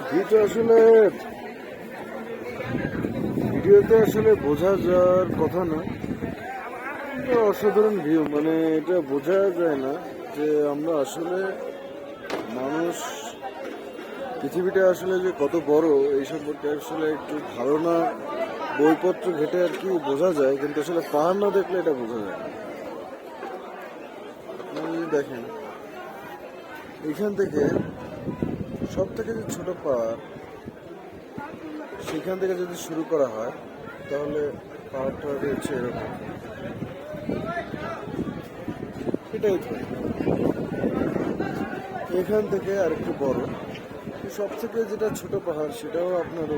ভিডিওতে আসলে ভিডিওতে আসলে বোঝা যাওয়ার কথা না। এটা অসাধারণ ভিউ, মানে এটা বোঝা যায় না যে আমরা আসলে মানুষ, পৃথিবীটা আসলে যে কত বড় এই সম্পর্কে আসলে একটু ধারণা বইপত্র ঘেটে আর কি বোঝা যায়, কিন্তু আসলে পাহাড় না দেখলে এটা বোঝা যায় না। আপনি দেখেন এখান থেকে সব থেকে যে ছোট পাহাড়, সেখান থেকে যদি শুরু করা হয় তাহলে পাহাড়টা হচ্ছে এরকম, এটাই তো। এখান থেকে আর একটু বড়, সব থেকে যেটা ছোট পাহাড় সেটাও আপনার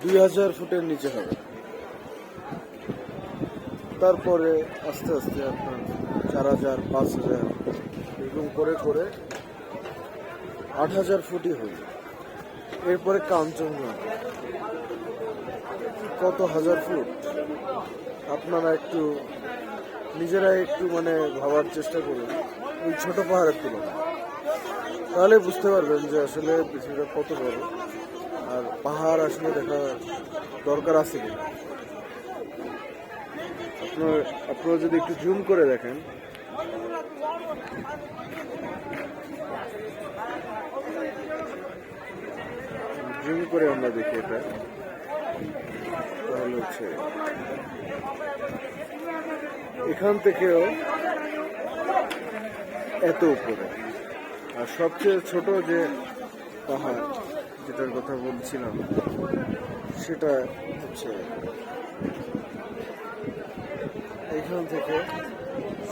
2000 ফুটের নিচে হবে। তারপরে আস্তে আস্তে আপনার 4000, 5000 এরকম করে করে 8000 ফুটই হবে। এরপরে কাঞ্চনজঙ্ঘা কত হাজার ফুট, আপনারা একটু নিজেরা একটু মানে ভাবার চেষ্টা করুন ওই ছোট পাহাড়ের তুলনায়, তাহলে বুঝতে পারবেন যে আসলে পৃথিবীটা কত বড় আর পাহাড় আসলে দেখা দরকার আছে কিনা। আপনারা যদি একটু জুম করে দেখেন, জুম করে আমরা দেখি এটা, তাহলে হচ্ছে এখান থেকেও এত উপরে। আর সবচেয়ে ছোট যে পাহাড় যেটার কথা বলছিলাম সেটা হচ্ছে এখান থেকে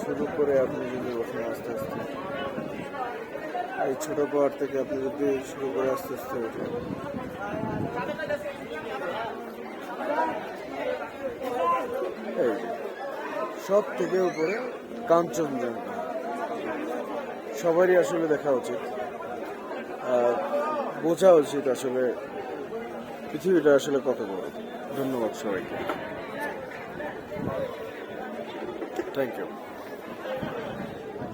শুরু করে আপনি যদি ওঠেন আস্তে আস্তে, এই ছোট পাহাড় থেকে আপনি যদি শুরু করে আস্তে আস্তে ওঠেন, এই যে সব থেকে উপরে কাঞ্চনজঙ্ঘা। সবারই আসলে দেখা উচিত আর বোঝা উচিত আসলে পৃথিবীটা আসলে কত বড়। ধন্যবাদ সবাইকে, থ্যাংক ইউ।